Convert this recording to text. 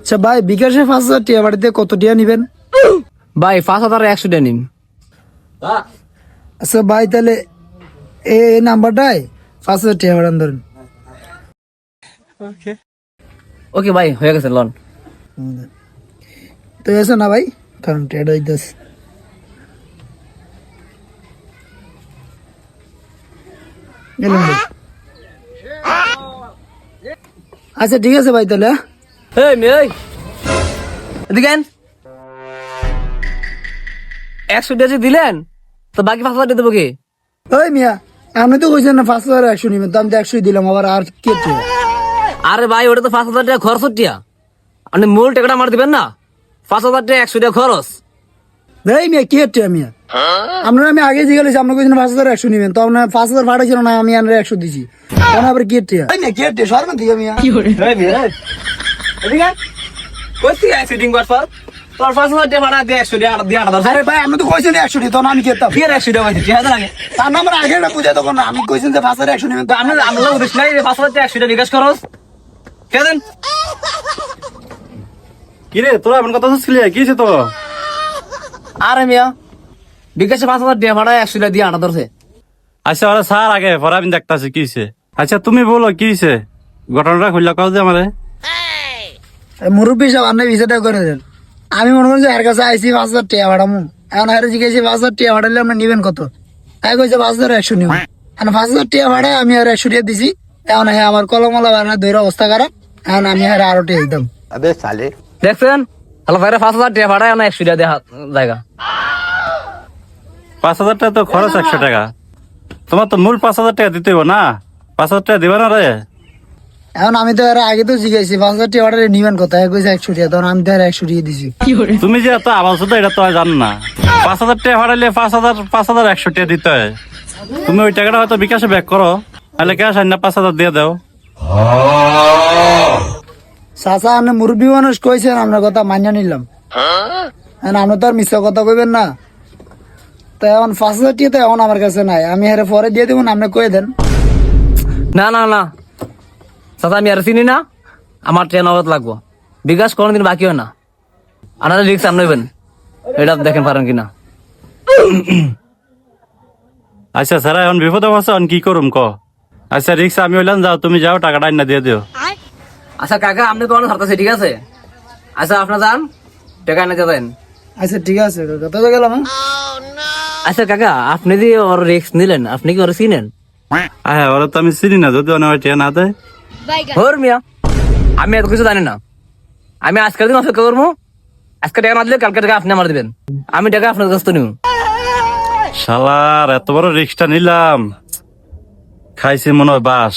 আচ্ছা ভাই, বিকাশে 5,000 টাকা বাড়িতে কত টাকা নিবেন? ভাই 5,100 টাকা নিন। আচ্ছা ভাই, তাহলে এই নাম্বারটাই 5,000 টাকা বাড়ান ধরেন। ওকে ভাই, হয়ে গেছে লোন। তো এসো না ভাই, কারণ টাকা দিতেছে। গেলাম ভাই। আচ্ছা ঠিক আছে ভাই, তাহলে এই মেয়ে, এদিকে আন। 100 টাকা যে দিলেন, তো বাকি 5,000 টাকা দেবো কি? ওই মিয়া, আপনি তো কইছেন না 5,100 নিবেন, তো আমি তো 100 দিলাম, আবার আর কে টাকা? আরে ভাই, ওটা তো 5,000 টাকা খরচ টিয়া। আপনি মূল টাকাটা আমার দিবেন না? 5,000 টাকা 100 টাকা খরচ। এই মিয়া, কি টাকা মিয়া? আপনার আমি আগে জিজ্ঞাসা করছি, আপনার কইছেন 5,100 নিবেন, তো আপনার 5,000 ভাড়া ছিল না, আমি আনলে 100 দিছি। এখন আবার কি টাকা? এই মিয়া, কি টাকা? শর্মা দিকে মিয়া। এই মেয়ে, এদিকে আন। কই থেকে আইছিস সিটিং করছ? তোর 5,000 টাকা ভাড়া দিয়ে 100 টাকা দিয়ে 8,000। আরে ভাই, আপনি তো কইছেন 100 দিতে, তখন আমি কেতাম। কি 100 টাকা হইছে? 3000 আগে। তার নাম্বার আগে না বুঝে, তখন আমি কইছেন যে 5,100 নিবেন, তো আমি আমরা উদ্দেশ্য নাই 5,000 টাকা 100 টাকা বিকাশ খরচ। কে দেন? কিরে তোরা এমন কথা শুনছিলি? কি হয়েছে তো? আরে মিয়া, বিকাশে 5,000 টাকা ভাড়া 100 টাকা দিয়ে 8 ধরছে। আচ্ছা ওরা স্যার আগে পরে আমি দেখতেছি কি হয়েছে। আচ্ছা তুমি বলো কি হয়েছে, ঘটনাটা খুললা কাজ যে আমারে। মুরব্বী সব আপনি বিষয়টা করে দেন। আমি মনে করি যে এর কাছে আইসি 5,000 টাকা ভাড়ামু, এখন হারে জিজ্ঞেসি 5,000 টাকা ভাড়ালে আপনি নিবেন কত? তাই কইছে 5,100 নিব। এখন 5,000 টাকা ভাড়ায় আমি আর 100 টাকা দিছি। এখন হ্যাঁ, আমার কলমলা বানা দইরা অবস্থা খারাপ। এখন আমি হারে আরো টাকা দিতাম। দেখছেন? হ্যালো ভাইরা 5,000 টাকা ভাড়া না 100 টাকা দেয়া জায়গা। 5,000 টাকা তো খরচ 100 টাকা, তোমার তো মূল 5,000 টাকা দিতে হইব না? 5,000 টাকা দিবা না রে? এখন আমি তো এর আগে তো জিজ্ঞাসি 5,000 টাকা ভাড়ালে নিবেন কত? এক কইছে 100 টাকা, তখন আমি তো আর 100 টাকা দিছি। তুমি যে এত আবাস হতো এটা তো আর জানো না। 5,000 টাকা ভাড়াইলে 5,100 টাকা দিতে হয়। তুমি ওই টাকাটা হয়তো বিকাশে ব্যাক করো, তাহলে ক্যাশ আইন না 5,000 দিয়ে দাও। চাচা, আপনি মুরব্বী মানুষ কইছেন, আপনার কথা মানিয়ে নিলাম। এখন আপনি তো আর মিথ্যা কথা কইবেন না। তো এখন 5,000 টাকা তো এখন আমার কাছে নাই, আমি হারে পরে দিয়ে দেবো, আপনি কয়ে দেন। না না না চাচা, আমি আর চিনি না, আমার ট্রেন নগদ লাগবো। বিকাশ কোনোদিন বাকি হয় না। আপনারা রিক্স আর নইবেন, এটা দেখেন পারেন কিনা। আচ্ছা স্যার, এখন বিপদে পড়ছে, এখন কি করুম ক? আচ্ছা রিক্সা আমি হইলাম, যাও তুমি যাও, টাকাটা আইন না দিয়ে দিও। আচ্ছা কাকা, আপনি তো অনেক হারতেছে, ঠিক আছে? আচ্ছা আপনার যান, টাকা এনে দেন। আচ্ছা ঠিক আছে কাকা, তো গেলাম। হ্যাঁ? আচ্ছা কাকা, আপনি যে ওর রিক্স নিলেন, আপনি কি ওর চিনেন? হ্যাঁ, ওরা তো আমি চিনি না, যদি অনেক টাকা না দেয়। হোর মিয়া, আমি এত কিছু জানি না। আমি আজকের দিন অপেক্ষা করবো। আজকে টাকা না দিলে কালকে টাকা আপনি আমার দিবেন। আমি টাকা আপনার কাছ থেকে নিব। শালার এত বড় রিক্সটা নিলাম, খাইছি মনে হয় বাস।